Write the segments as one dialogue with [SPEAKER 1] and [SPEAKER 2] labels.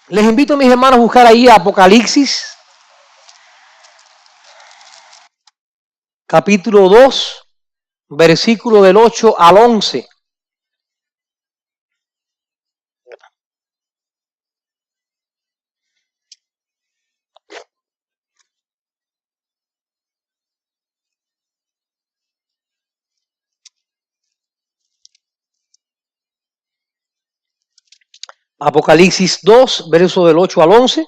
[SPEAKER 1] Les invito, mis hermanos, a buscar ahí Apocalipsis, capítulo 2, versículo del 8 al 11. Apocalipsis 2, verso del 8 al 11.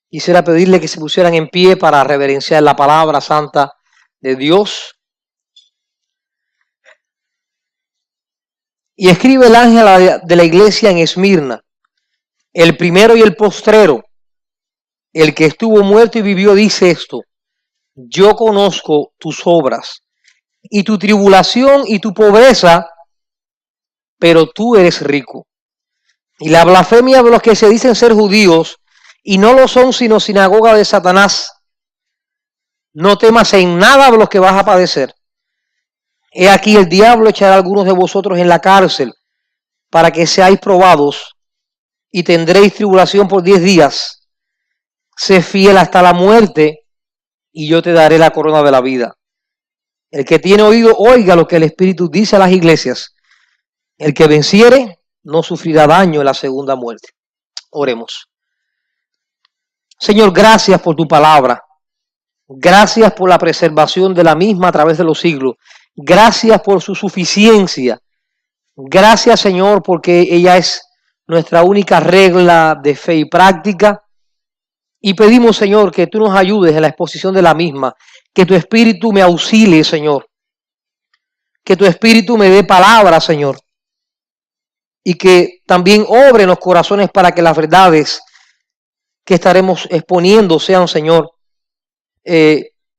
[SPEAKER 1] Quisiera pedirle que se pusieran en pie para reverenciar la palabra santa de Dios. Y escribe el ángel de la iglesia en Esmirna, el primero y el postrero, el que estuvo muerto y vivió, dice esto: yo conozco tus obras y tu tribulación y tu pobreza, pero tú eres rico. Y la blasfemia de los que se dicen ser judíos y no lo son sino sinagoga de Satanás. No temas en nada de los que vas a padecer. He aquí el diablo echará a algunos de vosotros en la cárcel para que seáis probados y tendréis tribulación por 10 días. Sé fiel hasta la muerte y yo te daré la corona de la vida. El que tiene oído, oiga lo que el Espíritu dice a las iglesias. El que venciere no sufrirá daño en la segunda muerte. Oremos. Señor, gracias por tu palabra. Gracias por la preservación de la misma a través de los siglos. Gracias por su suficiencia. Gracias, Señor, porque ella es nuestra única regla de fe y práctica. Y pedimos, Señor, que tú nos ayudes en la exposición de la misma. Que tu Espíritu me auxilie, Señor. Que tu Espíritu me dé palabra, Señor. Y que también obre en los corazones para que las verdades que estaremos exponiendo sean, Señor,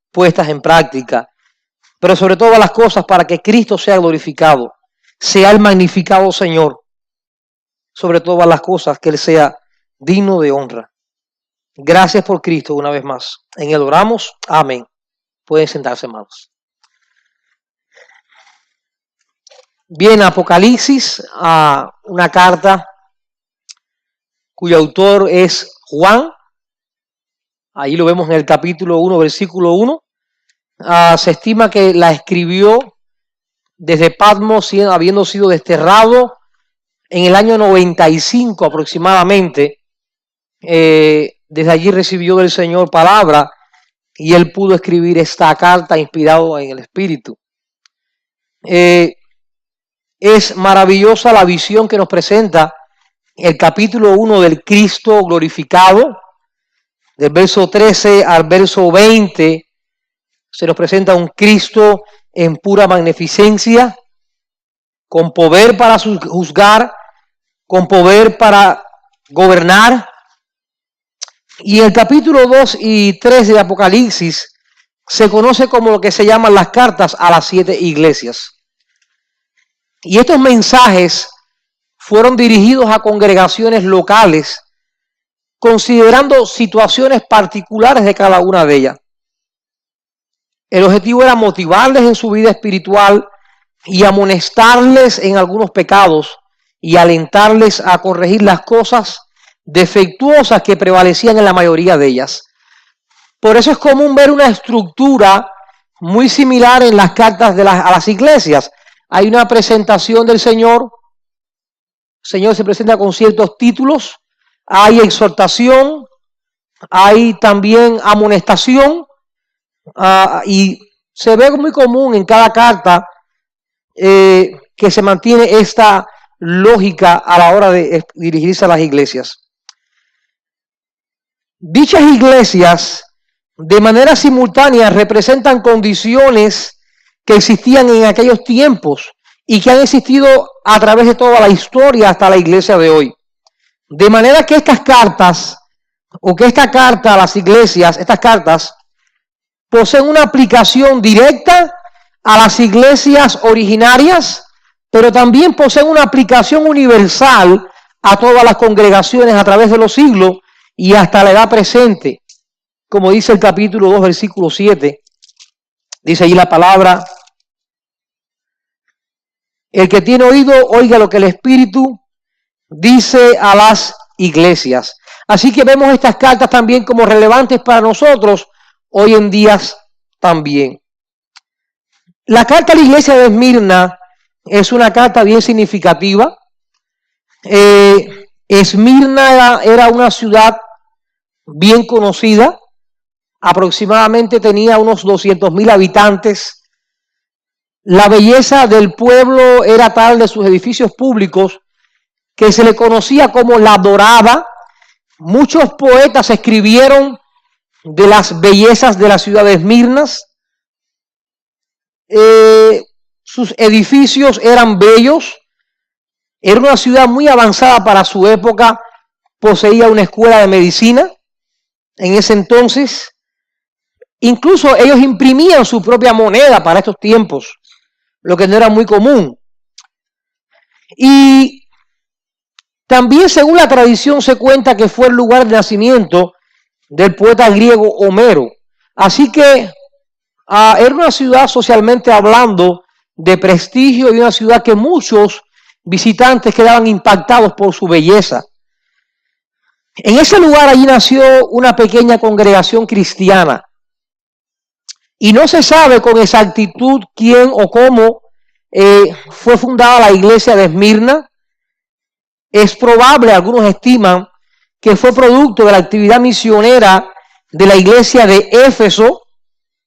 [SPEAKER 1] puestas en práctica. Pero sobre todas las cosas, para que Cristo sea glorificado, sea el magnificado, Señor. Sobre todas las cosas, que Él sea digno de honra. Gracias por Cristo una vez más. En Él oramos. Amén. Pueden sentarse, hermanos. Bien, Apocalipsis, una carta cuyo autor es Juan. Ahí lo vemos en el capítulo 1, versículo 1. Se estima que la escribió desde Patmos, habiendo sido desterrado en el año 95 aproximadamente. Desde allí recibió del Señor palabra y él pudo escribir esta carta inspirado en el Espíritu. Es maravillosa la visión que nos presenta el capítulo 1 del Cristo glorificado. Del verso 13 al verso 20 se nos presenta un Cristo en pura magnificencia, con poder para juzgar, con poder para gobernar. Y el capítulo 2 y 3 de Apocalipsis se conoce como lo que se llaman las cartas a las 7 iglesias. Y estos mensajes fueron dirigidos a congregaciones locales, considerando situaciones particulares de cada una de ellas. El objetivo era motivarles en su vida espiritual y amonestarles en algunos pecados y alentarles a corregir las cosas defectuosas que prevalecían en la mayoría de ellas. Por eso es común ver una estructura muy similar en las cartas a las iglesias. Hay una presentación del Señor. El Señor se presenta con ciertos títulos. Hay exhortación. Hay también amonestación. Y se ve muy común en cada carta que se mantiene esta lógica a la hora de dirigirse a las iglesias. Dichas iglesias de manera simultánea representan condiciones que existían en aquellos tiempos y que han existido a través de toda la historia hasta la iglesia de hoy. De manera que estas cartas, o que esta carta a las iglesias, estas cartas, poseen una aplicación directa a las iglesias originarias, pero también poseen una aplicación universal a todas las congregaciones a través de los siglos y hasta la edad presente. Como dice el capítulo 2, versículo 7, dice allí la palabra: el que tiene oído, oiga lo que el Espíritu dice a las iglesias. Así que vemos estas cartas también como relevantes para nosotros hoy en día también. La carta a la iglesia de Esmirna es una carta bien significativa. Esmirna era una ciudad bien conocida, aproximadamente tenía unos 200,000 habitantes. La belleza del pueblo era tal de sus edificios públicos que se le conocía como la Dorada. Muchos poetas escribieron de las bellezas de la ciudad de Esmirna. Sus edificios eran bellos. Era una ciudad muy avanzada para su época. Poseía una escuela de medicina en ese entonces. Incluso ellos imprimían su propia moneda para estos tiempos, lo que no era muy común. Y también, según la tradición, se cuenta que fue el lugar de nacimiento del poeta griego Homero. Así que era una ciudad, socialmente hablando, de prestigio, y una ciudad que muchos visitantes quedaban impactados por su belleza. En ese lugar allí nació una pequeña congregación cristiana. Y no se sabe con exactitud quién o cómo fue fundada la iglesia de Esmirna. Es probable, algunos estiman, que fue producto de la actividad misionera de la iglesia de Éfeso,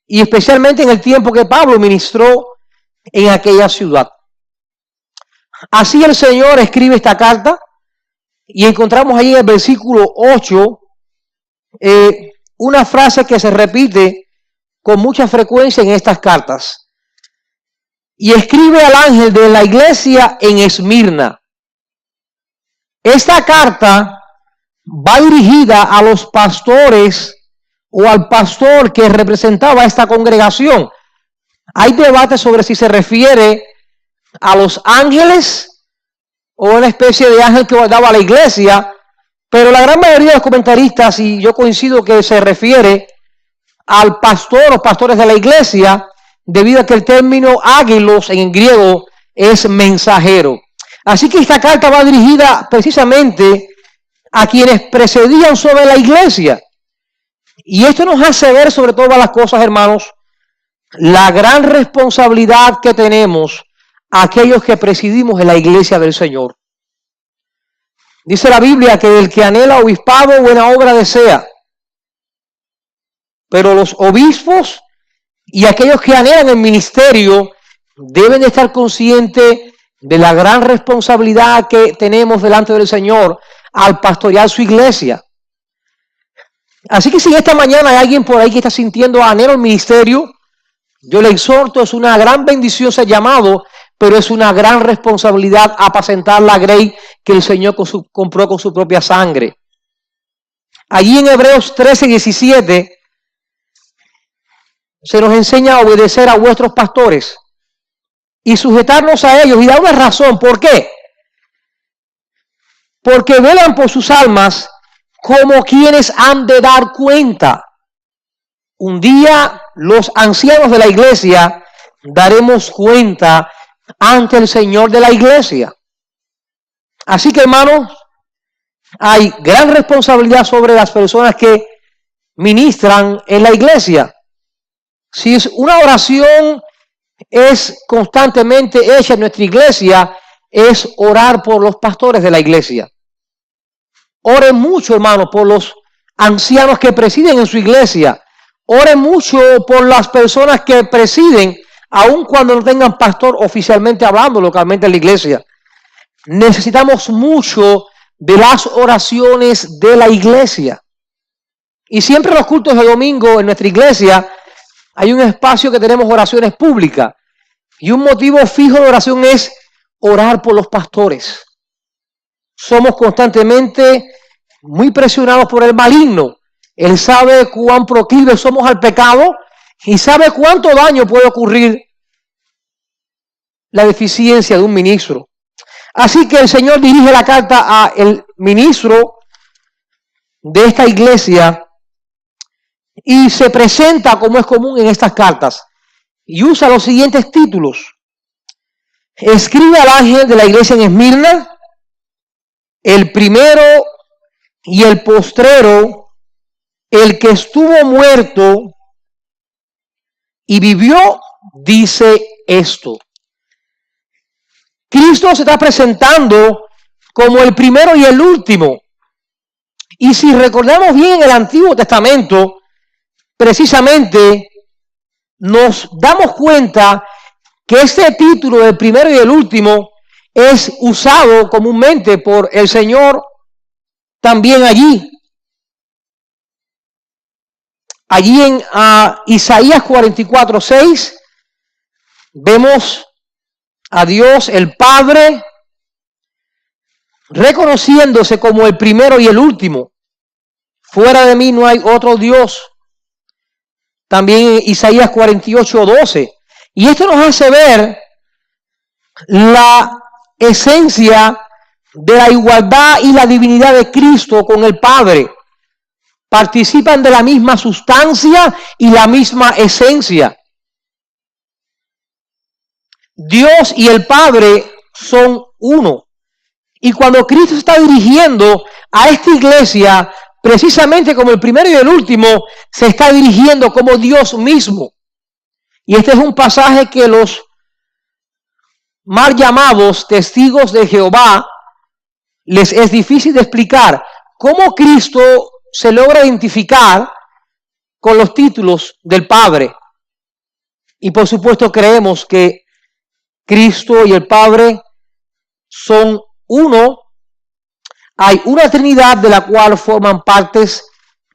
[SPEAKER 1] y especialmente en el tiempo que Pablo ministró en aquella ciudad. Así el Señor escribe esta carta, y encontramos ahí en el versículo 8 una frase que se repite con mucha frecuencia en estas cartas. Y escribe al ángel de la iglesia en Esmirna. Esta carta va dirigida a los pastores o al pastor que representaba esta congregación. Hay debate sobre si se refiere a los ángeles o una especie de ángel que guardaba la iglesia, pero la gran mayoría de los comentaristas, y yo coincido, que se refiere al pastor o pastores de la iglesia, debido a que el término águilos en griego es mensajero. Así que esta carta va dirigida precisamente a quienes precedían sobre la iglesia. Y esto nos hace ver, sobre todas las cosas, hermanos, la gran responsabilidad que tenemos aquellos que presidimos en la iglesia del Señor. Dice la Biblia que el que anhela obispado, buena obra desea. Pero los obispos y aquellos que anhelan el ministerio deben de estar conscientes de la gran responsabilidad que tenemos delante del Señor al pastorear su iglesia. Así que si esta mañana hay alguien por ahí que está sintiendo anhelo al ministerio, yo le exhorto, es una gran bendición ser llamado, pero es una gran responsabilidad apacentar la grey que el Señor compró con su propia sangre. Allí en Hebreos 13:17 se nos enseña a obedecer a vuestros pastores y sujetarnos a ellos, y da una razón. ¿Por qué? Porque velan por sus almas como quienes han de dar cuenta. Un día los ancianos de la iglesia daremos cuenta ante el Señor de la iglesia. Así que, hermanos, hay gran responsabilidad sobre las personas que ministran en la iglesia. Si es una oración es constantemente hecha en nuestra iglesia, es orar por los pastores de la iglesia. Oren mucho, hermano, por los ancianos que presiden en su iglesia. Oren mucho por las personas que presiden, aun cuando no tengan pastor oficialmente hablando localmente en la iglesia. Necesitamos mucho de las oraciones de la iglesia. Y siempre en los cultos de domingo en nuestra iglesia hay un espacio que tenemos oraciones públicas. Y un motivo fijo de oración es orar por los pastores. Somos constantemente muy presionados por el maligno. Él sabe cuán proclives somos al pecado y sabe cuánto daño puede ocurrir la deficiencia de un ministro. Así que el Señor dirige la carta al ministro de esta iglesia y se presenta, como es común en estas cartas, y usa los siguientes títulos. Escribe al ángel de la iglesia en Esmirna, el primero y el postrero, el que estuvo muerto y vivió, dice esto. Cristo se está presentando como el primero y el último. Y si recordamos bien el Antiguo Testamento, precisamente nos damos cuenta que este título del primero y el último es usado comúnmente por el Señor también allí. Allí en Isaías 44:6 vemos a Dios el Padre reconociéndose como el primero y el último. Fuera de mí no hay otro Dios. También Isaías 48:12. Y esto nos hace ver la esencia de la igualdad y la divinidad de Cristo con el Padre. Participan de la misma sustancia y la misma esencia. Dios y el Padre son uno. Y cuando Cristo está dirigiendo a esta iglesia, precisamente como el primero y el último, se está dirigiendo como Dios mismo. Y este es un pasaje que los mal llamados testigos de Jehová les es difícil de explicar. ¿Cómo Cristo se logra identificar con los títulos del Padre? Y por supuesto creemos que Cristo y el Padre son uno. Hay una Trinidad de la cual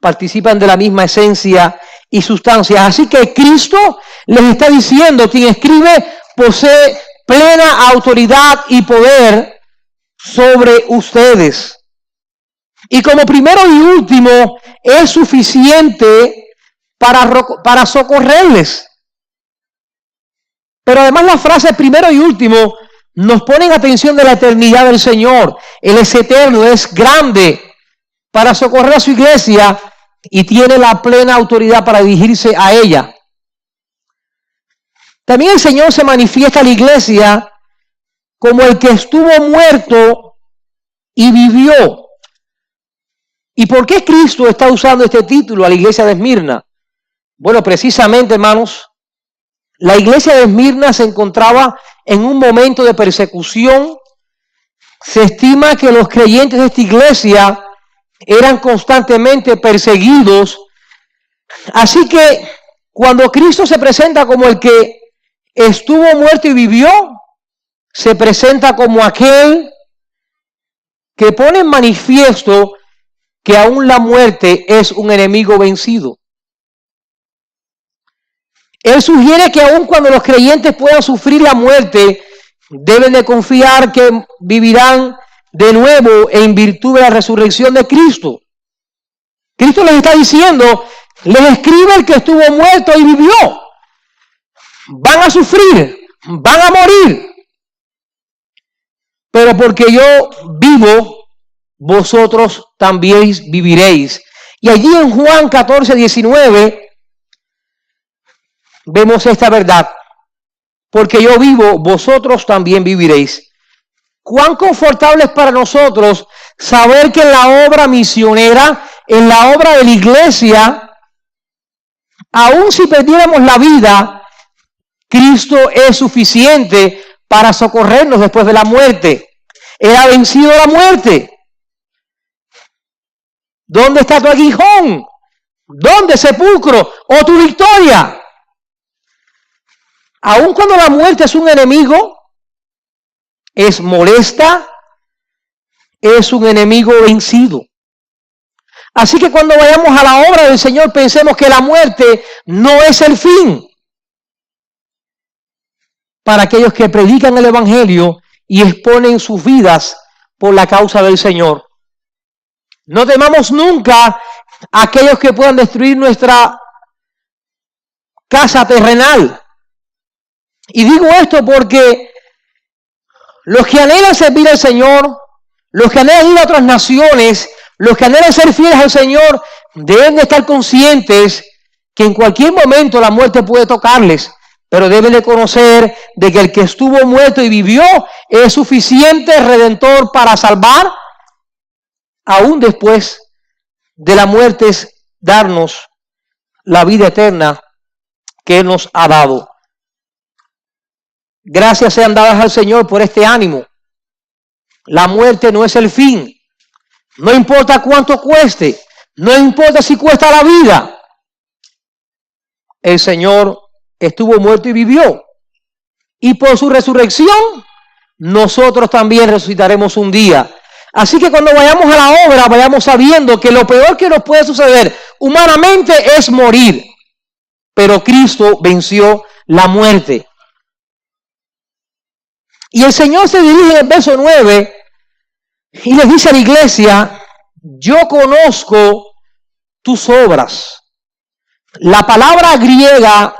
[SPEAKER 1] participan de la misma esencia y sustancia. Así que Cristo les está diciendo, quien escribe posee plena autoridad y poder sobre ustedes. Y como primero y último es suficiente para socorrerles. Pero además la frase primero y último nos pone en atención de la eternidad del Señor. Él es eterno, es grande para socorrer a su iglesia y tiene la plena autoridad para dirigirse a ella. También el Señor se manifiesta a la iglesia como el que estuvo muerto y vivió. ¿Y por qué Cristo está usando este título a la iglesia de Esmirna? Bueno, precisamente, hermanos, la iglesia de Esmirna se encontraba en un momento de persecución. Se estima que los creyentes de esta iglesia eran constantemente perseguidos. Así que cuando Cristo se presenta como el que estuvo muerto y vivió, se presenta como aquel que pone en manifiesto que aún la muerte es un enemigo vencido. Él sugiere que aun cuando los creyentes puedan sufrir la muerte, deben de confiar que vivirán de nuevo en virtud de la resurrección de Cristo. Cristo les está diciendo, les escribe el que estuvo muerto y vivió. Van a sufrir, van a morir. Pero porque yo vivo, vosotros también viviréis. Y allí en Juan 14:19 vemos esta verdad. Porque yo vivo, vosotros también viviréis. Cuán confortable es para nosotros saber que en la obra misionera, en la obra de la iglesia, aun si perdiéramos la vida, Cristo es suficiente para socorrernos después de la muerte. Él ha vencido la muerte. ¿Dónde está tu aguijón? ¿Dónde, sepulcro? ¿O tu victoria? Aun cuando la muerte es un enemigo, es molesta, es un enemigo vencido. Así que cuando vayamos a la obra del Señor, pensemos que la muerte no es el fin. Para aquellos que predican el Evangelio y exponen sus vidas por la causa del Señor. No temamos nunca a aquellos que puedan destruir nuestra casa terrenal. Y digo esto porque los que anhelan servir al Señor, los que anhelan ir a otras naciones, los que anhelan ser fieles al Señor, deben de estar conscientes que en cualquier momento la muerte puede tocarles, pero deben de conocer de que el que estuvo muerto y vivió es suficiente redentor para salvar aún después de la muerte, es darnos la vida eterna que Él nos ha dado. Gracias sean dadas al Señor por este ánimo. La muerte no es el fin. No importa cuánto cueste. No importa si cuesta la vida. El Señor estuvo muerto y vivió. Y por su resurrección, nosotros también resucitaremos un día. Así que cuando vayamos a la obra, vayamos sabiendo que lo peor que nos puede suceder humanamente es morir. Pero Cristo venció la muerte. Y el Señor se dirige en el verso 9 y les dice a la iglesia: yo conozco tus obras. La palabra griega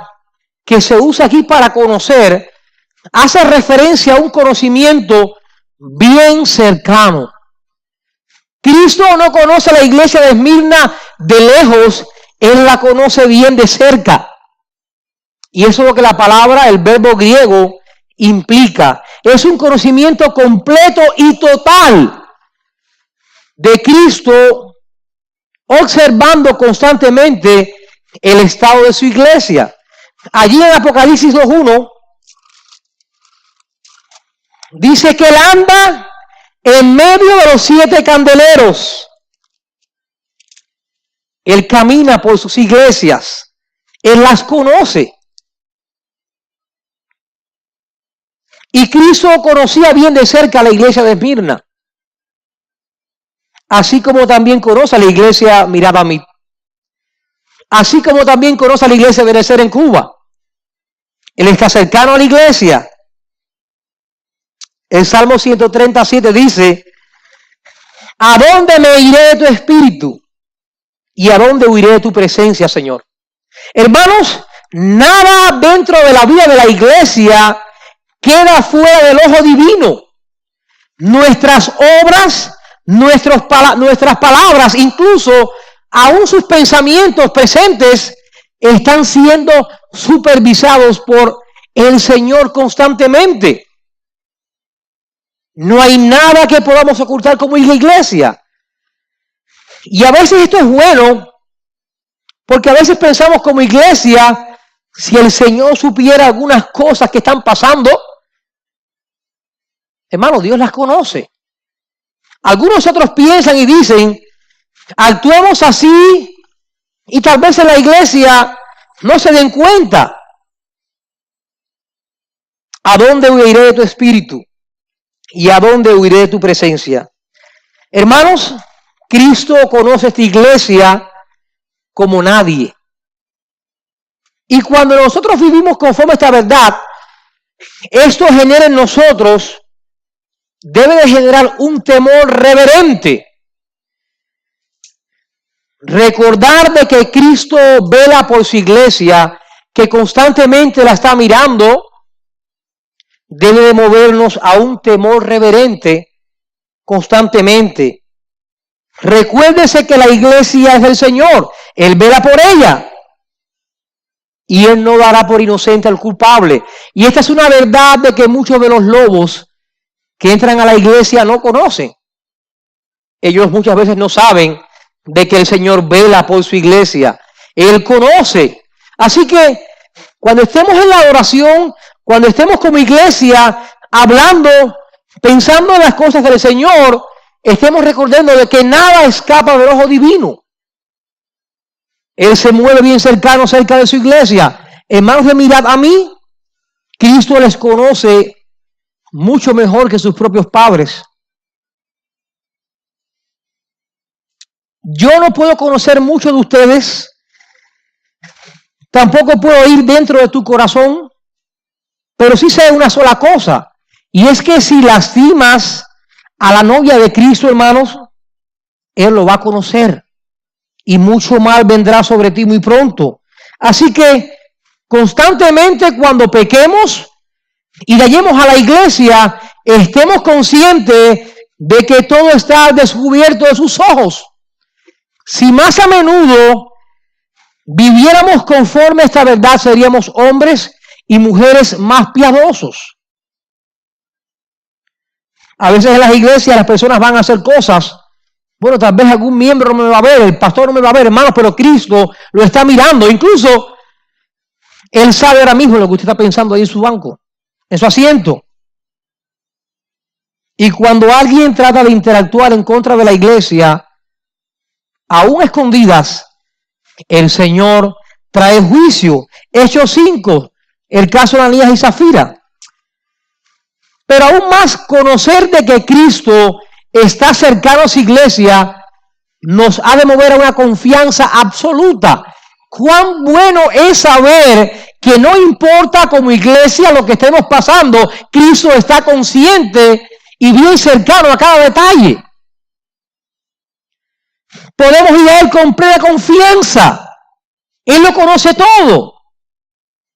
[SPEAKER 1] que se usa aquí para conocer hace referencia a un conocimiento bien cercano. Cristo no conoce a la iglesia de Esmirna de lejos, Él la conoce bien de cerca. Y eso es lo que la palabra, el verbo griego, implica. Es un conocimiento completo y total de Cristo, observando constantemente el estado de su iglesia. Allí en Apocalipsis 2:1 dice que Él anda en medio de los 7 candeleros. Él camina por sus iglesias. Él las conoce. Y Cristo conocía bien de cerca a la iglesia de Esmirna, así como también conoce a la iglesia Miradamit, así como también conoce a la iglesia de Berecer en Cuba. Él está cercano a la iglesia. El Salmo 137 dice: ¿a dónde me iré de tu espíritu? ¿Y a dónde huiré de tu presencia, Señor? Hermanos, nada dentro de la vida de la iglesia queda fuera del ojo divino. Nuestras obras, nuestras palabras, incluso aún sus pensamientos presentes, están siendo supervisados por el Señor constantemente. No hay nada que podamos ocultar como iglesia. Y a veces esto es bueno, porque a veces pensamos como iglesia, si el Señor supiera algunas cosas que están pasando, hermano, Dios las conoce. Algunos otros piensan y dicen: actuemos así y tal vez en la iglesia no se den cuenta. ¿A dónde huiré de tu espíritu? ¿Y a dónde huiré de tu presencia? Hermanos, Cristo conoce esta iglesia como nadie. Y cuando nosotros vivimos conforme a esta verdad, esto genera en nosotros, debe de generar un temor reverente. Recordar de que Cristo vela por su iglesia, que constantemente la está mirando, debe de movernos a un temor reverente constantemente. Recuérdese que la iglesia es del Señor. Él vela por ella. Y Él no dará por inocente al culpable. Y esta es una verdad de que muchos de los lobos que entran a la iglesia no conocen. Ellos muchas veces no saben de que el Señor vela por su iglesia. Él conoce. Así que cuando estemos en la oración, cuando estemos como iglesia hablando, pensando en las cosas del Señor, estemos recordando de que nada escapa del ojo divino. Él se mueve bien cercano cerca de su iglesia. Hermanos, de mirad a mí, Cristo les conoce mucho mejor que sus propios padres. Yo no puedo conocer mucho de ustedes, tampoco puedo ir dentro de tu corazón, pero sí sé una sola cosa, y es que si lastimas a la novia de Cristo, hermanos, Él lo va a conocer, y mucho mal vendrá sobre ti muy pronto. Así que constantemente cuando pequemos y vayamos a la iglesia, estemos conscientes de que todo está descubierto de sus ojos. Si más a menudo viviéramos conforme a esta verdad, seríamos hombres y mujeres más piadosos. A veces en las iglesias las personas van a hacer cosas Bueno, tal vez algún miembro no me va a ver, el pastor no me va a ver, hermanos, pero Cristo lo está mirando. Incluso Él sabe ahora mismo lo que usted está pensando ahí en su banco, en su asiento. Y cuando alguien trata de interactuar en contra de la iglesia, aún escondidas, el Señor trae juicio. Hechos 5, el caso de Ananías y Zafira. Pero aún más, conocer de que Cristo está cercano a su iglesia nos ha de mover a una confianza absoluta. Cuán bueno es saber que no importa como iglesia lo que estemos pasando, Cristo está consciente y bien cercano a cada detalle. Podemos ir a Él con plena confianza. Él lo conoce todo.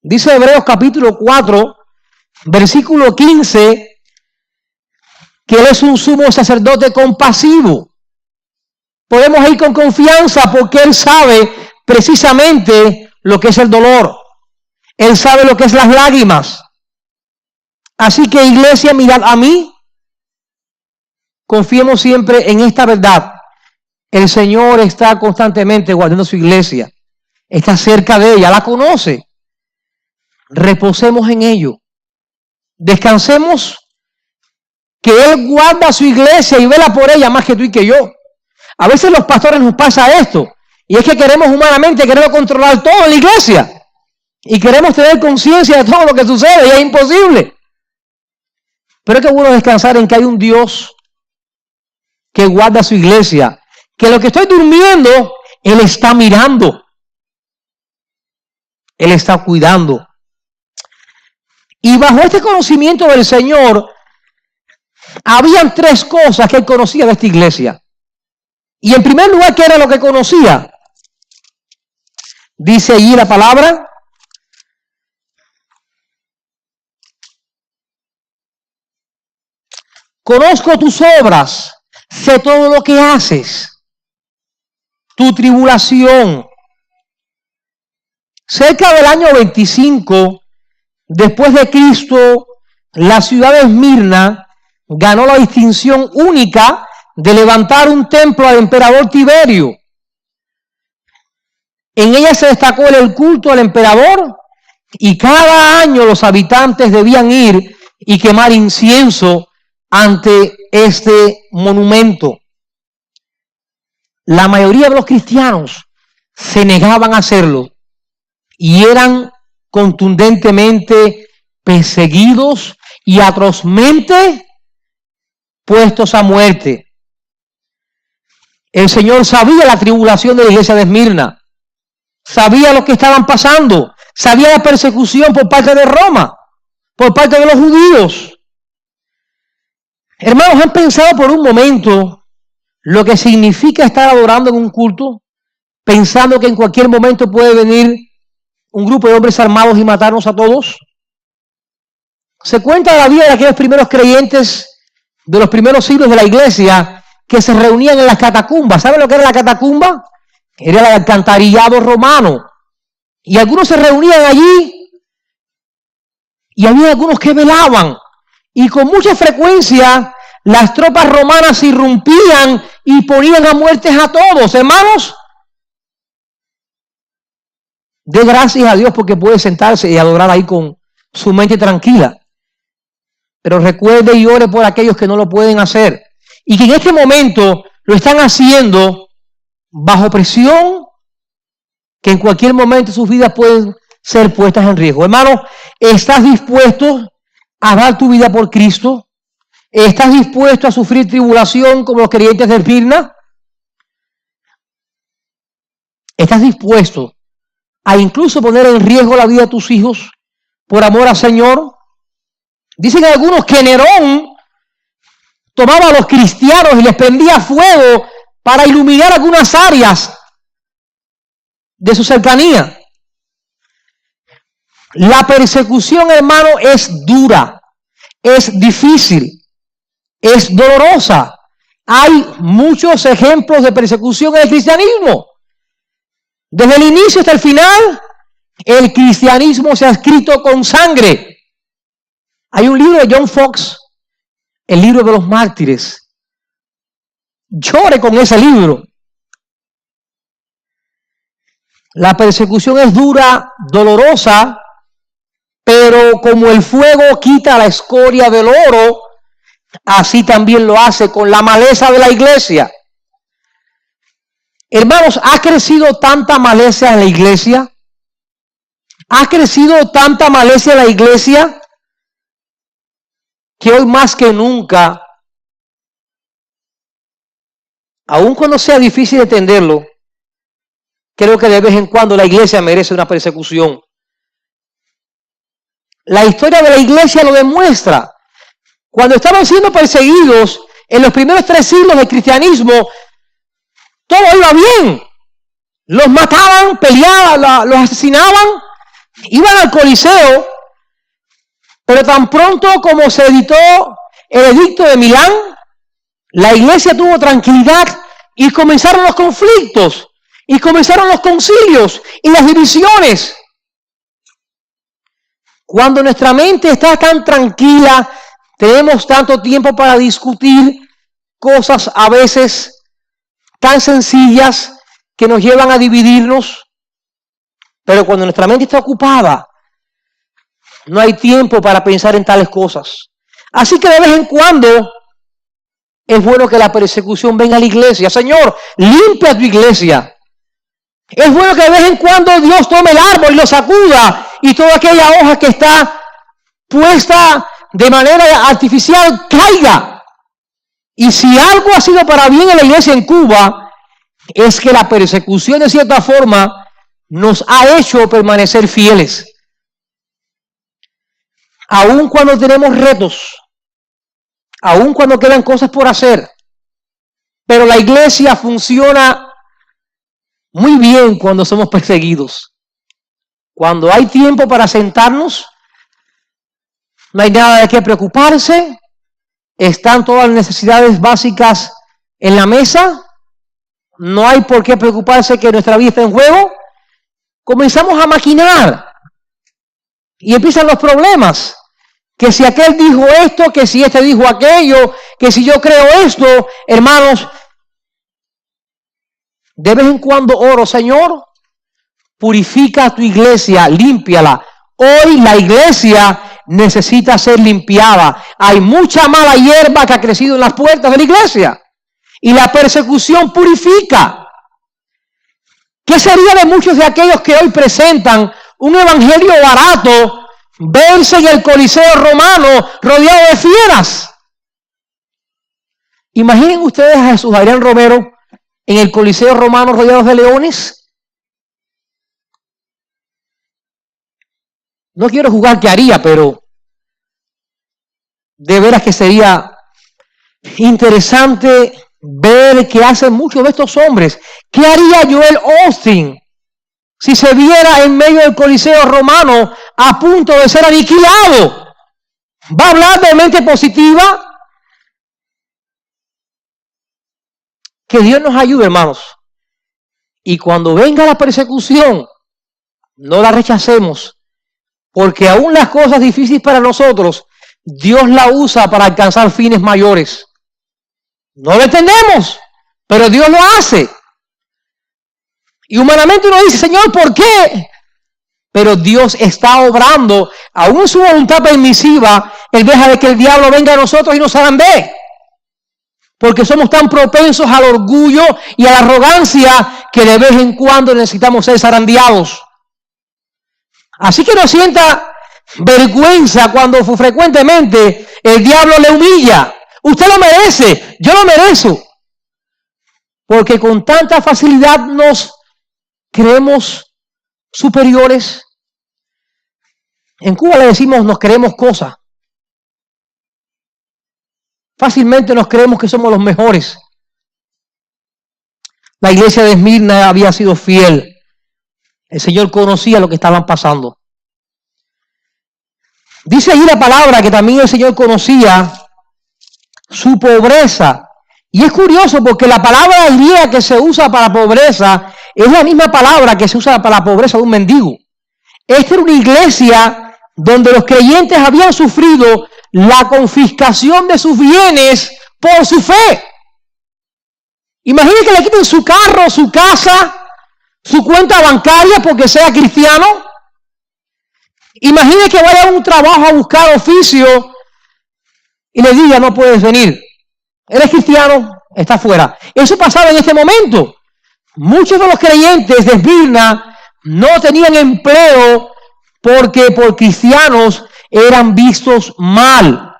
[SPEAKER 1] Dice Hebreos capítulo 4, versículo 15, que Él es un sumo sacerdote compasivo. Podemos ir con confianza porque Él sabe precisamente lo que es el dolor. Él sabe lo que es las lágrimas. Así que, iglesia, mirad a mí. Confiemos siempre en esta verdad. El Señor está constantemente guardando su iglesia. Está cerca de ella, la conoce. Reposemos en ello. Descansemos que Él guarda su iglesia y vela por ella más que tú y que yo. A veces los pastores nos pasa esto, y es que queremos humanamente, queremos controlar todo en la iglesia, y queremos tener conciencia de todo lo que sucede, y es imposible. Pero es que bueno descansar en que hay un Dios que guarda su iglesia, que lo que estoy durmiendo, Él está mirando, Él está cuidando. Y bajo este conocimiento del Señor, habían tres cosas que Él conocía de esta iglesia. Y en primer lugar, ¿qué era lo que conocía? Dice allí la palabra: conozco tus obras, sé todo lo que haces, tu tribulación. Cerca del año 25 después de Cristo, la ciudad de Esmirna ganó la distinción única de levantar un templo al emperador Tiberio. En ella se destacó el culto al emperador, y cada año los habitantes debían ir y quemar incienso ante este monumento. La mayoría de los cristianos se negaban a hacerlo y eran contundentemente perseguidos y atrozmente puestos a muerte. El Señor sabía la tribulación de la iglesia de Esmirna, sabía lo que estaban pasando, sabía la persecución por parte de Roma, por parte de los judíos. Hermanos, ¿han pensado por un momento lo que significa estar adorando en un culto, pensando que en cualquier momento puede venir un grupo de hombres armados y matarnos a todos? Se cuenta la vida de aquellos primeros creyentes de los primeros siglos de la iglesia que se reunían en las catacumbas. ¿Saben lo que era la catacumba? Era el alcantarillado romano. Y algunos se reunían allí y había algunos que velaban. Y con mucha frecuencia las tropas romanas irrumpían y ponían a muertes a todos. Hermanos, dé gracias a Dios porque puede sentarse y adorar ahí con su mente tranquila. Pero recuerde y ore por aquellos que no lo pueden hacer y que en este momento lo están haciendo bajo presión, que en cualquier momento sus vidas pueden ser puestas en riesgo. Hermano, ¿estás dispuesto a dar tu vida por Cristo? ¿Estás dispuesto a sufrir tribulación como los creyentes de Esmirna? ¿Estás dispuesto a incluso poner en riesgo la vida de tus hijos por amor al Señor? Dicen algunos que Nerón tomaba a los cristianos y les prendía fuego para iluminar algunas áreas de su cercanía. La persecución, hermano, es dura, es difícil, es dolorosa. Hay muchos ejemplos de persecución en el cristianismo. Desde el inicio hasta el final, el cristianismo se ha escrito con sangre. Hay un libro de John Fox, el libro de los mártires, llore con ese libro. La persecución es dura, dolorosa, pero como el fuego quita la escoria del oro, así también lo hace con la maleza de la iglesia. Hermanos, ¿ha crecido tanta maleza en la iglesia? ¿Ha crecido tanta maleza en la iglesia que hoy más que nunca, aun cuando sea difícil entenderlo, creo que de vez en cuando la iglesia merece una persecución? La historia de la iglesia lo demuestra. Cuando estaban siendo perseguidos en los primeros 3 siglos del cristianismo, todo iba bien. Los mataban, peleaban, los asesinaban, iban al Coliseo, pero tan pronto como se editó el edicto de Milán, la iglesia tuvo tranquilidad y comenzaron los conflictos, y comenzaron los concilios y las divisiones. Cuando nuestra mente está tan tranquila, tenemos tanto tiempo para discutir cosas a veces tan sencillas que nos llevan a dividirnos. Pero cuando nuestra mente está ocupada, no hay tiempo para pensar en tales cosas. Así que de vez en cuando es bueno que la persecución venga a la iglesia. Señor, limpia tu iglesia. Es bueno que de vez en cuando Dios tome el árbol y lo sacuda y toda aquella hoja que está puesta de manera artificial caiga. Y si algo ha sido para bien en la iglesia en Cuba, es que la persecución de cierta forma nos ha hecho permanecer fieles. Aun cuando tenemos retos, aun cuando quedan cosas por hacer, pero la iglesia funciona muy bien cuando somos perseguidos. Cuando hay tiempo para sentarnos, no hay nada de qué preocuparse, están todas las necesidades básicas en la mesa, no hay por qué preocuparse que nuestra vida está en juego. Comenzamos a maquinar y empiezan los problemas. Que si aquel dijo esto, que si este dijo aquello, que si yo creo esto, hermanos, de vez en cuando oro, Señor, purifica tu iglesia, límpiala. Hoy la iglesia necesita ser limpiada. Hay mucha mala hierba que ha crecido en las puertas de la iglesia. Y la persecución purifica. ¿Qué sería de muchos de aquellos que hoy presentan un evangelio barato, verse en el Coliseo romano rodeado de fieras? Imaginen ustedes a Jesús Adrián Romero en el Coliseo romano rodeados de leones. No quiero jugar qué haría, pero de veras que sería interesante ver qué hacen muchos de estos hombres. ¿Qué haría Joel Osteen si se viera en medio del Coliseo romano a punto de ser aniquilado? ¿Va a hablar de mente positiva? Que Dios nos ayude, hermanos. Y cuando venga la persecución, no la rechacemos, porque aún las cosas difíciles para nosotros, Dios la usa para alcanzar fines mayores. No lo entendemos, pero Dios lo hace. Y humanamente uno dice, Señor, ¿por qué? Pero Dios está obrando, aún en su voluntad permisiva, Él deja de que el diablo venga a nosotros y nos zarandee. Porque somos tan propensos al orgullo y a la arrogancia que de vez en cuando necesitamos ser zarandeados. Así que no sienta vergüenza cuando frecuentemente el diablo le humilla. Usted lo merece, yo lo merezco. Porque con tanta facilidad nos creemos superiores. En Cuba le decimos nos creemos cosas. Fácilmente nos creemos que somos los mejores. La iglesia de Esmirna había sido fiel. El Señor conocía lo que estaban pasando. Dice allí la palabra que también el Señor conocía su pobreza. Y es curioso porque la palabra griega que se usa para pobreza es la misma palabra que se usa para la pobreza de un mendigo. Esta era una iglesia donde los creyentes habían sufrido la confiscación de sus bienes por su fe.
[SPEAKER 2] Imagine que le quiten su carro, su casa, su cuenta bancaria porque sea cristiano. Imagine que vaya a un trabajo a buscar oficio y le diga, no puedes venir. Eres cristiano, está fuera. Eso pasaba en este momento. Muchos de los creyentes de Esmirna no tenían empleo porque por cristianos eran vistos mal.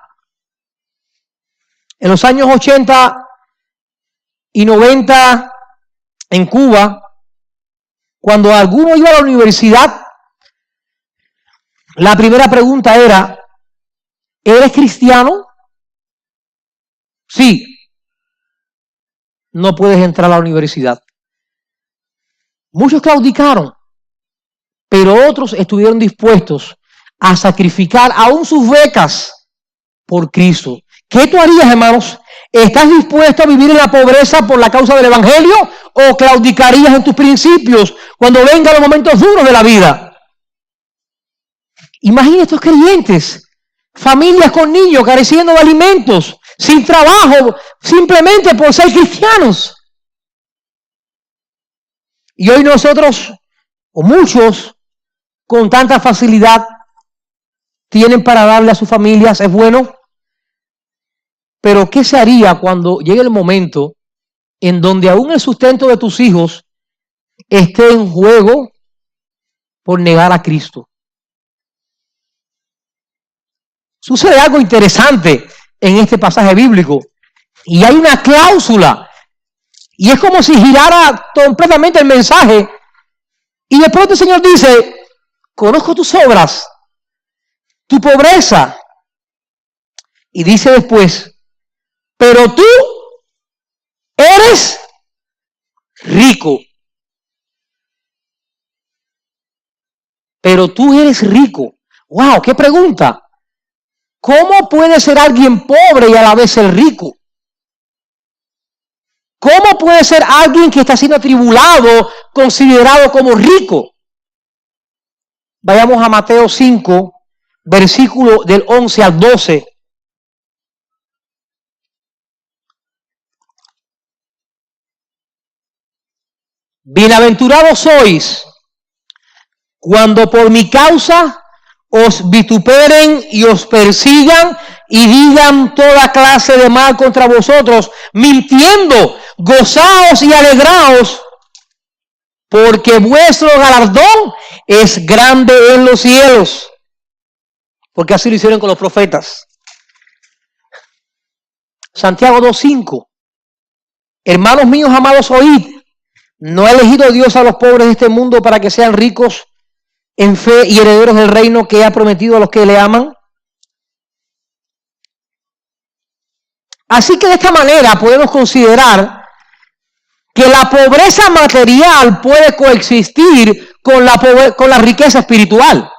[SPEAKER 2] En los años 80 y 90 en Cuba, cuando alguno iba a la universidad, la primera pregunta era, ¿eres cristiano? Sí. No puedes entrar a la universidad. Muchos claudicaron, pero otros estuvieron dispuestos a sacrificar aún sus becas por Cristo. ¿Qué tú harías, hermanos? ¿Estás dispuesto a vivir en la pobreza por la causa del evangelio o claudicarías en tus principios cuando vengan los momentos duros de la vida? Imagina estos creyentes, familias con niños careciendo de alimentos, sin trabajo, simplemente por ser cristianos. Y hoy nosotros, o muchos, con tanta facilidad, tienen para darle a sus familias, es bueno. Pero ¿qué se haría cuando llegue el momento en donde aún el sustento de tus hijos esté en juego por negar a Cristo? Sucede algo interesante en este pasaje bíblico y hay una cláusula y es como si girara completamente el mensaje y de pronto el Señor dice, conozco tus obras, tu pobreza, y dice después, pero tú eres rico. Pero tú eres rico. ¡Wow! ¡Qué pregunta! ¿Cómo puede ser alguien pobre y a la vez ser rico? ¿Cómo puede ser alguien que está siendo atribulado considerado como rico? Vayamos a Mateo 5, versículo del 11 al 12. Bienaventurados sois cuando por mi causa os vituperen y os persigan y digan toda clase de mal contra vosotros, mintiendo, gozaos y alegraos, porque vuestro galardón es grande en los cielos. Porque así lo hicieron con los profetas. Santiago 2:5. Hermanos míos amados, oíd. ¿No ha elegido Dios a los pobres de este mundo para que sean ricos en fe y herederos del reino que ha prometido a los que le aman? Así que de esta manera podemos considerar que la pobreza material puede coexistir con la riqueza espiritual.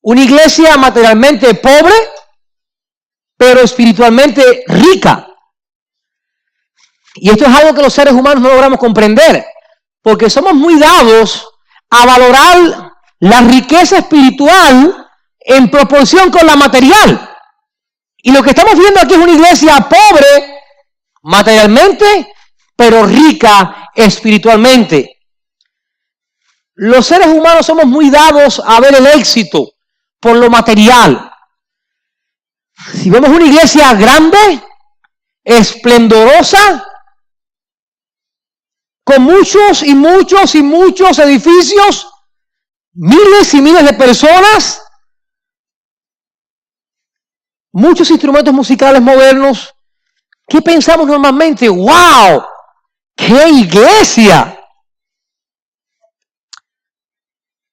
[SPEAKER 2] Una iglesia materialmente pobre, pero espiritualmente rica. Y esto es algo que los seres humanos no logramos comprender, porque somos muy dados a valorar la riqueza espiritual en proporción con la material. Y lo que estamos viendo aquí es una iglesia pobre materialmente, pero rica espiritualmente. Los seres humanos somos muy dados a ver el éxito por lo material. Si vemos una iglesia grande, esplendorosa, con muchos y muchos y muchos edificios, miles y miles de personas, muchos instrumentos musicales modernos, ¿qué pensamos normalmente? ¡Wow! ¡Qué iglesia!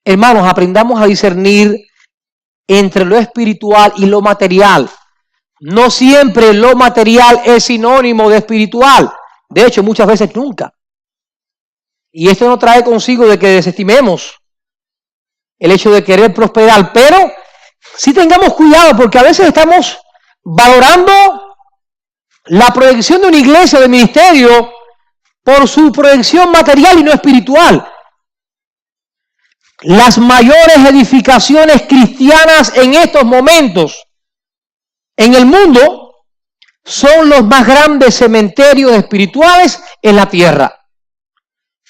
[SPEAKER 2] Hermanos, aprendamos a discernir entre lo espiritual y lo material. No siempre lo material es sinónimo de espiritual. De hecho, muchas veces nunca. Y esto no trae consigo de que desestimemos el hecho de querer prosperar, pero sí tengamos cuidado porque a veces estamos valorando la proyección de una iglesia o de ministerio por su proyección material y no espiritual. Las mayores edificaciones cristianas en estos momentos en el mundo son los más grandes cementerios espirituales en la tierra.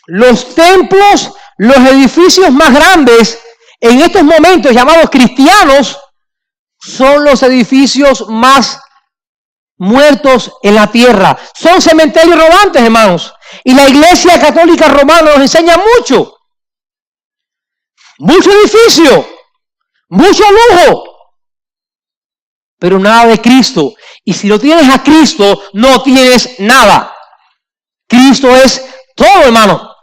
[SPEAKER 2] Los templos, los edificios más grandes en estos momentos llamados cristianos, son los edificios más muertos en la tierra. Son cementerios rodantes, hermanos. Y la Iglesia Católica Romana nos enseña mucho. Mucho edificio, mucho lujo, pero nada de Cristo. Y si no tienes a Cristo, no tienes nada. Cristo es todo, hermano.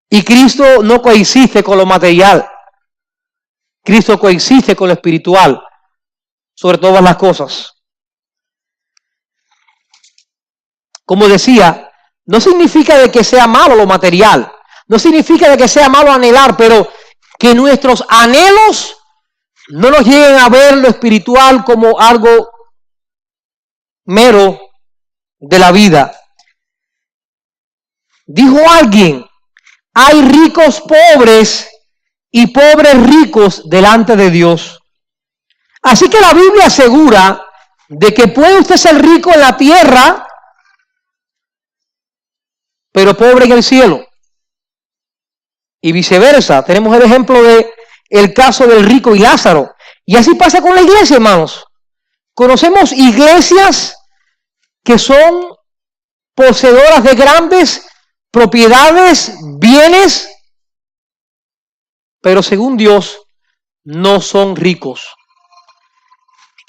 [SPEAKER 2] Y Cristo no coexiste con lo material. Cristo coexiste con lo espiritual, sobre todas las cosas. Como decía, no significa de que sea malo lo material. No significa de que sea malo anhelar, pero que nuestros anhelos no nos lleguen a ver lo espiritual como algo mero de la vida. Dijo alguien, hay ricos pobres y pobres ricos delante de Dios. Así que la Biblia asegura de que puede usted ser rico en la tierra, pero pobre en el cielo. Y viceversa. Tenemos el ejemplo de el caso del rico y Lázaro. Y así pasa con la iglesia, hermanos. Conocemos iglesias que son poseedoras de grandes propiedades, bienes, pero según Dios no son ricos.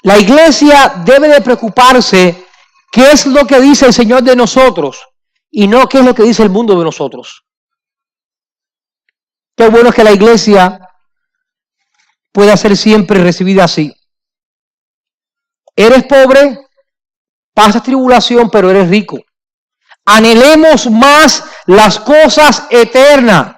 [SPEAKER 2] La iglesia debe de preocuparse qué es lo que dice el Señor de nosotros y no qué es lo que dice el mundo de nosotros. Qué bueno es que la iglesia pueda ser siempre recibida así. Eres pobre, pasas tribulación, pero eres rico. Anhelemos más las cosas eternas.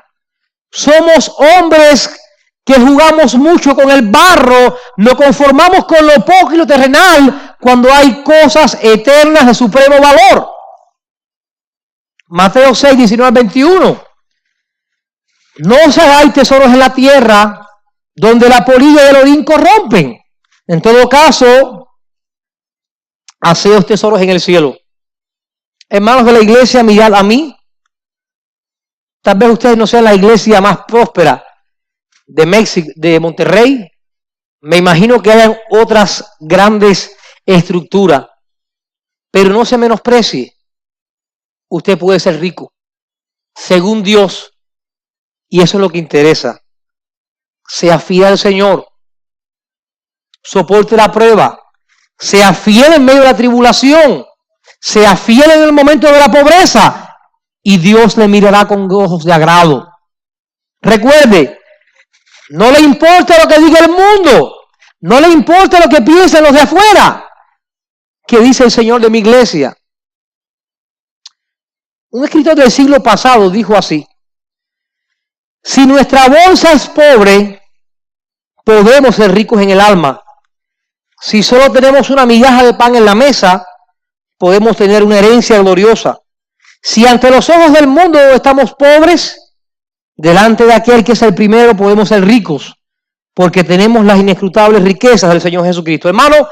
[SPEAKER 2] Somos hombres que jugamos mucho con el barro, nos conformamos con lo poco y lo terrenal cuando hay cosas eternas de supremo valor. Mateo 6, 19 al 21. No os hagáis tesoros en la tierra, donde la polilla y el orín corrompen. En todo caso, haceos tesoros en el cielo. Hermanos de la iglesia, mirad a mí. Tal vez ustedes no sean la iglesia más próspera de México, de Monterrey. Me imagino que hayan otras grandes estructuras. Pero no se menosprecie. Usted puede ser rico, según Dios. Y eso es lo que interesa. Sea fiel al Señor. Soporte la prueba. Sea fiel en medio de la tribulación. Sea fiel en el momento de la pobreza. Y Dios le mirará con ojos de agrado. Recuerde, no le importa lo que diga el mundo. No le importa lo que piensen los de afuera. ¿Qué dice el Señor de mi iglesia? Un escritor del siglo pasado dijo así: si nuestra bolsa es pobre, podemos ser ricos en el alma. Si solo tenemos una migaja de pan en la mesa, podemos tener una herencia gloriosa. Si ante los ojos del mundo estamos pobres, delante de aquel que es el primero podemos ser ricos, porque tenemos las inescrutables riquezas del Señor Jesucristo. Hermano,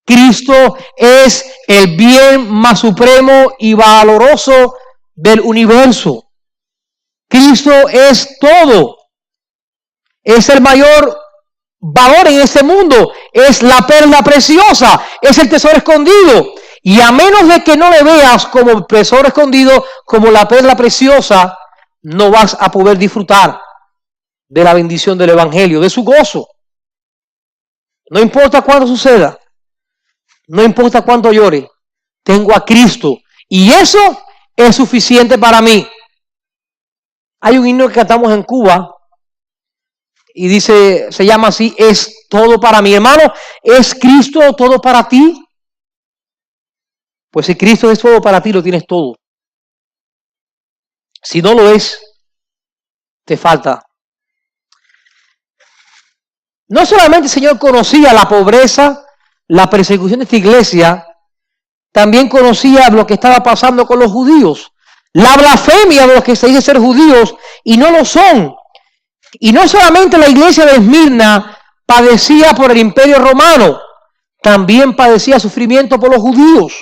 [SPEAKER 2] Cristo es el bien más supremo y valoroso del universo. Cristo es todo. Es el mayor valor en este mundo. Es la perla preciosa. Es el tesoro escondido. Y a menos de que no le veas como el tesoro escondido, como la perla preciosa, no vas a poder disfrutar de la bendición del Evangelio, de su gozo. No importa cuándo suceda. No importa cuánto llore. Tengo a Cristo. Y eso es suficiente para mí. Hay un himno que cantamos en Cuba y dice, se llama así: es todo para mí. Hermano, ¿es Cristo todo para ti? Pues si Cristo es todo para ti, lo tienes todo. Si no lo es, te falta. No solamente el Señor conocía la pobreza, la persecución de esta iglesia, también conocía lo que estaba pasando con los judíos. La blasfemia de los que se dicen ser judíos y no lo son. Y no solamente la iglesia de Esmirna padecía por el imperio romano, también padecía sufrimiento por los judíos.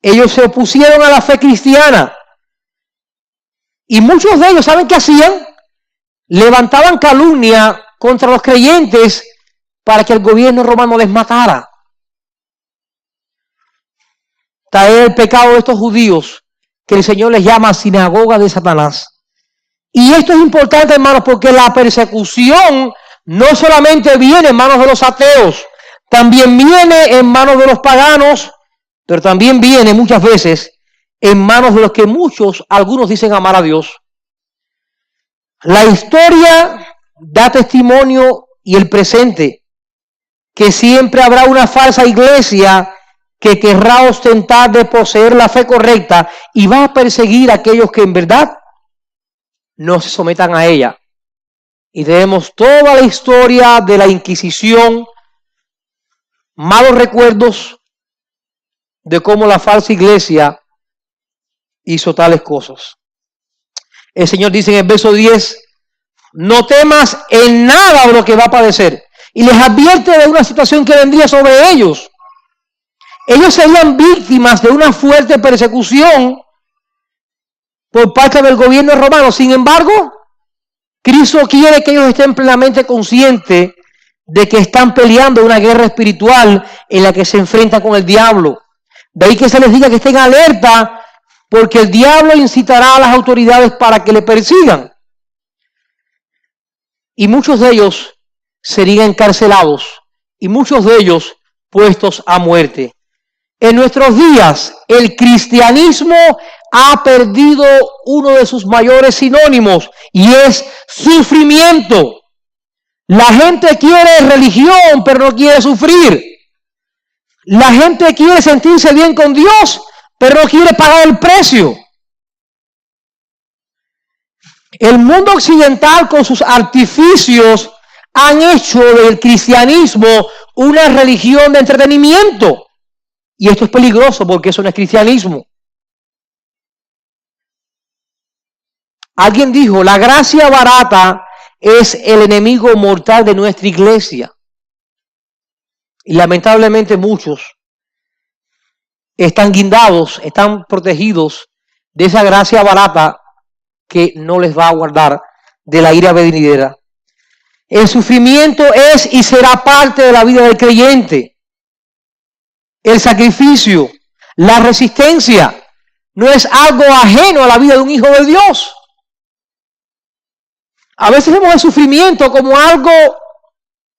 [SPEAKER 2] Ellos se opusieron a la fe cristiana. Y muchos de ellos, ¿saben qué hacían? Levantaban calumnia contra los creyentes para que el gobierno romano les matara. Tal es el pecado de estos judíos, que el Señor les llama sinagoga de Satanás. Y esto es importante, hermanos, porque la persecución no solamente viene en manos de los ateos, también viene en manos de los paganos, pero también viene muchas veces en manos de los que algunos dicen amar a Dios. La historia da testimonio y el presente que siempre habrá una falsa iglesia que querrá ostentar de poseer la fe correcta y va a perseguir a aquellos que en verdad no se sometan a ella. Y tenemos toda la historia de la Inquisición, malos recuerdos de cómo la falsa iglesia hizo tales cosas. El Señor dice en el verso 10, no temas en nada de lo que va a padecer. Y les advierte de una situación que vendría sobre ellos. Ellos serían víctimas de una fuerte persecución por parte del gobierno romano. Sin embargo, Cristo quiere que ellos estén plenamente conscientes de que están peleando una guerra espiritual en la que se enfrentan con el diablo. De ahí que se les diga que estén alerta, porque el diablo incitará a las autoridades para que le persigan. Y muchos de ellos serían encarcelados y muchos de ellos puestos a muerte. En nuestros días, el cristianismo ha perdido uno de sus mayores sinónimos y es sufrimiento. La gente quiere religión, pero no quiere sufrir. La gente quiere sentirse bien con Dios, pero no quiere pagar el precio. El mundo occidental con sus artificios han hecho del cristianismo una religión de entretenimiento. Y esto es peligroso porque eso no es cristianismo. Alguien dijo, la gracia barata es el enemigo mortal de nuestra iglesia. Y lamentablemente muchos están guindados, están protegidos de esa gracia barata que no les va a guardar de la ira venidera. El sufrimiento es y será parte de la vida del creyente. El sacrificio, la resistencia, no es algo ajeno a la vida de un hijo de Dios. A veces vemos el sufrimiento como algo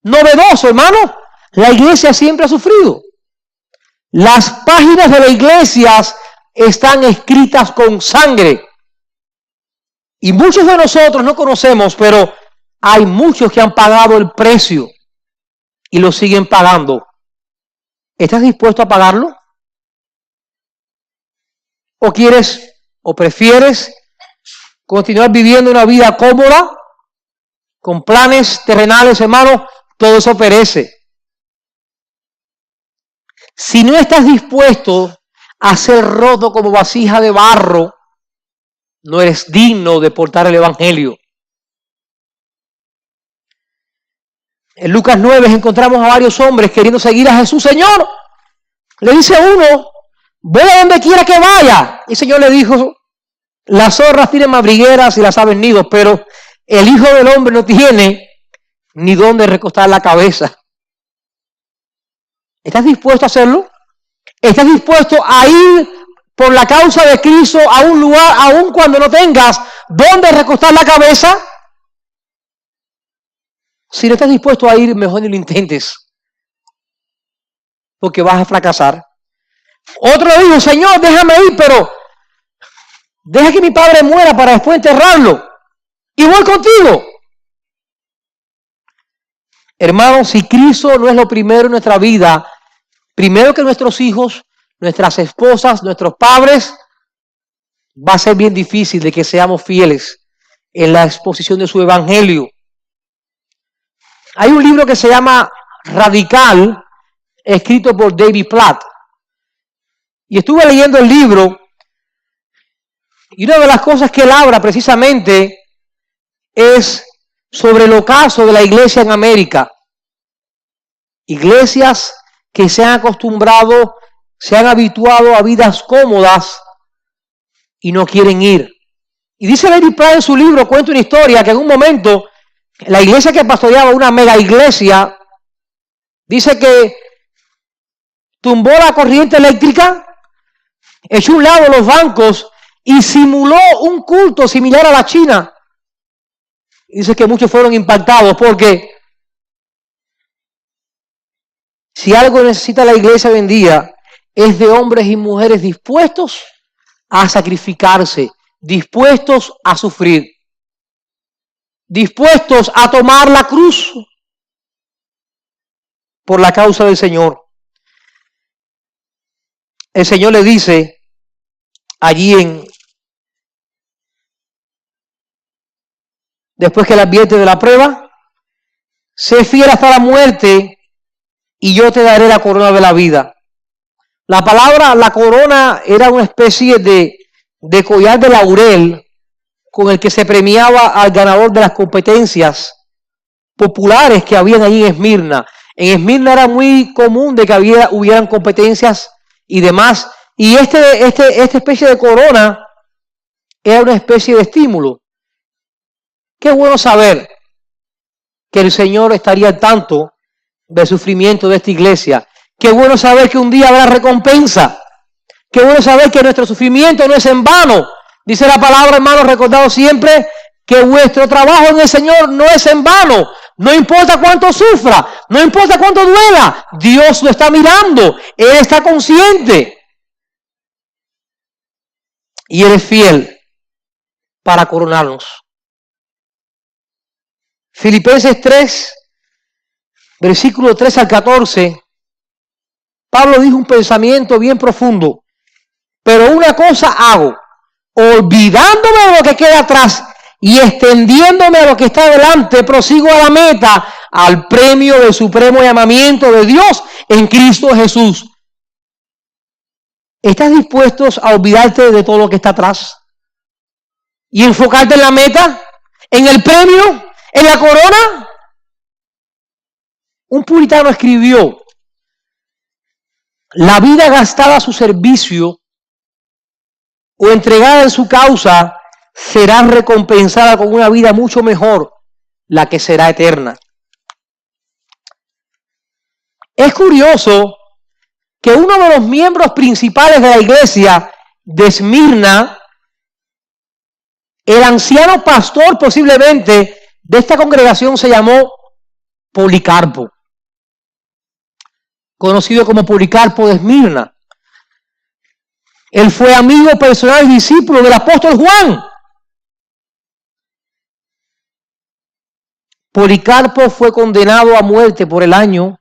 [SPEAKER 2] novedoso, hermano. La iglesia siempre ha sufrido. Las páginas de la iglesia están escritas con sangre. Y muchos de nosotros no conocemos, pero hay muchos que han pagado el precio y lo siguen pagando. ¿Estás dispuesto a pagarlo? ¿O quieres o prefieres continuar viviendo una vida cómoda con planes terrenales, hermano? Todo eso perece. Si no estás dispuesto a ser roto como vasija de barro, no eres digno de portar el evangelio. En Lucas 9 encontramos a varios hombres queriendo seguir a Jesús. Señor, le dice uno, ve a donde quiera que vaya. Y el Señor le dijo, las zorras tienen madrigueras y las aves nidos, pero el Hijo del Hombre no tiene ni dónde recostar la cabeza. ¿Estás dispuesto a hacerlo? ¿Estás dispuesto a ir por la causa de Cristo a un lugar aun cuando no tengas dónde recostar la cabeza? Si no estás dispuesto a ir, mejor ni lo intentes, porque vas a fracasar. Otro dijo, Señor, déjame ir, pero deja que mi padre muera para después enterrarlo y voy contigo. Hermanos, si Cristo no es lo primero en nuestra vida, primero que nuestros hijos, nuestras esposas, nuestros padres, va a ser bien difícil de que seamos fieles en la exposición de su evangelio. Hay un libro que se llama Radical, escrito por David Platt. Y estuve leyendo el libro, y una de las cosas que él habla precisamente es sobre el ocaso de la iglesia en América. Iglesias que se han acostumbrado, se han habituado a vidas cómodas y no quieren ir. Y dice Larry Pride en su libro, cuenta una historia que en un momento la iglesia que pastoreaba, una mega iglesia, dice que tumbó la corriente eléctrica, echó a un lado los bancos y simuló un culto similar a la China. Dice que muchos fueron impactados porque si algo necesita la iglesia hoy en día es de hombres y mujeres dispuestos a sacrificarse, dispuestos a sufrir, dispuestos a tomar la cruz por la causa del Señor. El Señor le dice allí después que le advierte de la prueba, sé fiel hasta la muerte y yo te daré la corona de la vida. La palabra, la corona, era una especie de collar de laurel con el que se premiaba al ganador de las competencias populares que habían allí en Esmirna. En Esmirna era muy común de que hubieran competencias y demás. Y esta especie de corona era una especie de estímulo. Qué bueno saber que el Señor estaría al tanto del sufrimiento de esta iglesia. Qué bueno saber que un día habrá recompensa. Qué bueno saber que nuestro sufrimiento no es en vano. Dice la palabra, hermanos, recordado siempre que vuestro trabajo en el Señor no es en vano. No importa cuánto sufra, no importa cuánto duela, Dios lo está mirando. Él está consciente. Y Él es fiel para coronarnos. Filipenses 3, versículo 3 al 14, Pablo dijo un pensamiento bien profundo. Pero una cosa hago, olvidándome de lo que queda atrás y extendiéndome a lo que está delante, prosigo a la meta, al premio del supremo llamamiento de Dios en Cristo Jesús. ¿Estás dispuesto a olvidarte de todo lo que está atrás y enfocarte en la meta, en el premio, en la corona? Un puritano escribió: la vida gastada a su servicio o entregada en su causa será recompensada con una vida mucho mejor, la que será eterna. Es curioso que uno de los miembros principales de la iglesia de Esmirna, el anciano pastor posiblemente de esta congregación, se llamó Policarpo, conocido como Policarpo de Esmirna. Él fue amigo personal y discípulo del apóstol Juan. Policarpo fue condenado a muerte por el año,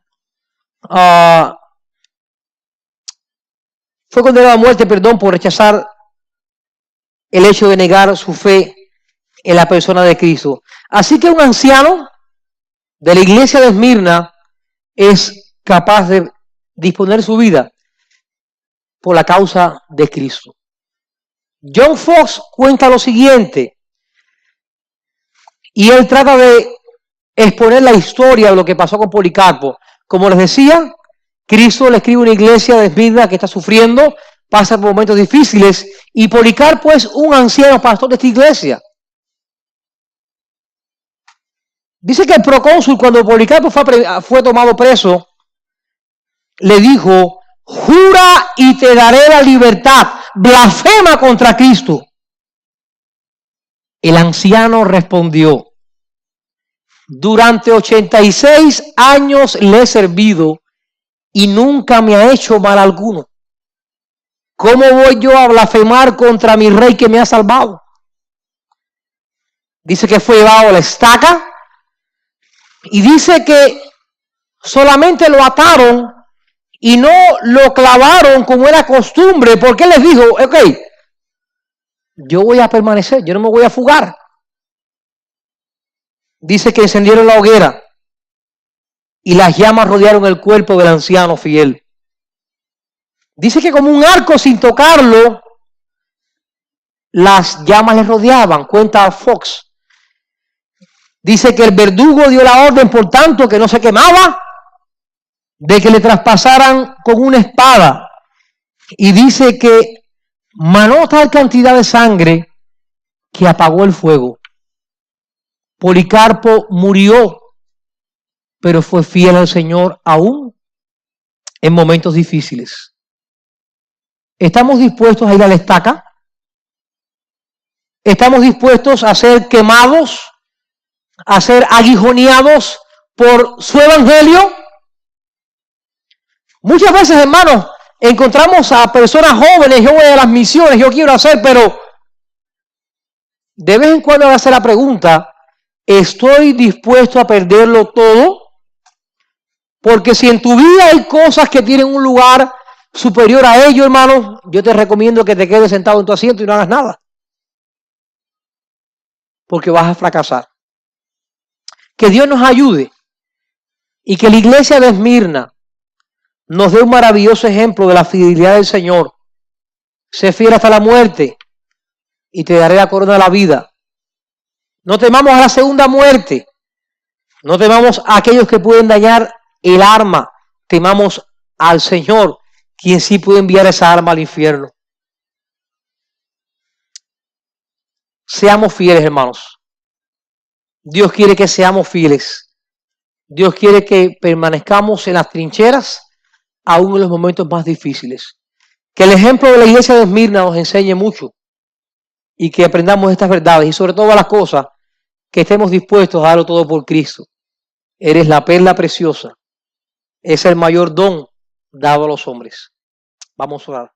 [SPEAKER 2] por rechazar el hecho de negar su fe en la persona de Cristo. Así que un anciano de la iglesia de Esmirna es capaz de disponer su vida por la causa de Cristo. John Fox cuenta lo siguiente, y él trata de exponer la historia de lo que pasó con Policarpo. Como les decía, Cristo le escribe a una iglesia de Esmirna que está sufriendo, pasa por momentos difíciles, y Policarpo es un anciano pastor de esta iglesia. Dice que el procónsul, cuando Policarpo fue tomado preso, le dijo: jura y te daré la libertad, blasfema contra Cristo. El anciano respondió: durante 86 años le he servido y nunca me ha hecho mal alguno. ¿Cómo voy yo a blasfemar contra mi rey que me ha salvado? Dice que fue llevado a la estaca y dice que solamente lo ataron y no lo clavaron como era costumbre, porque él les dijo: ok, yo voy a permanecer, yo no me voy a fugar. Dice que encendieron la hoguera y las llamas rodearon el cuerpo del anciano fiel. Dice que como un arco, sin tocarlo, las llamas le rodeaban, cuenta Fox. Dice que el verdugo dio la orden, por tanto, que no se quemaba, de que le traspasaran con una espada. Y dice que manó tal cantidad de sangre que apagó el fuego. Policarpo murió, pero fue fiel al Señor aún en momentos difíciles. ¿Estamos dispuestos a ir a la estaca? ¿Estamos dispuestos a ser quemados, a ser aguijoneados por su evangelio? Muchas veces, hermanos, encontramos a personas jóvenes, yo voy a las misiones, yo quiero hacer, pero de vez en cuando hace la pregunta, ¿estoy dispuesto a perderlo todo? Porque si en tu vida hay cosas que tienen un lugar superior a ello, hermano, yo te recomiendo que te quedes sentado en tu asiento y no hagas nada. Porque vas a fracasar. Que Dios nos ayude y que la iglesia de Esmirna nos dé un maravilloso ejemplo de la fidelidad del Señor. Sé fiel hasta la muerte y te daré la corona de la vida. No temamos a la segunda muerte. No temamos a aquellos que pueden dañar el arma. Temamos al Señor, quien sí puede enviar esa arma al infierno. Seamos fieles, hermanos. Dios quiere que seamos fieles. Dios quiere que permanezcamos en las trincheras aún en los momentos más difíciles. Que el ejemplo de la iglesia de Esmirna nos enseñe mucho y que aprendamos estas verdades y sobre todas las cosas que estemos dispuestos a darlo todo por Cristo. Eres la perla preciosa. Es el mayor don dado a los hombres. Vamos a orar.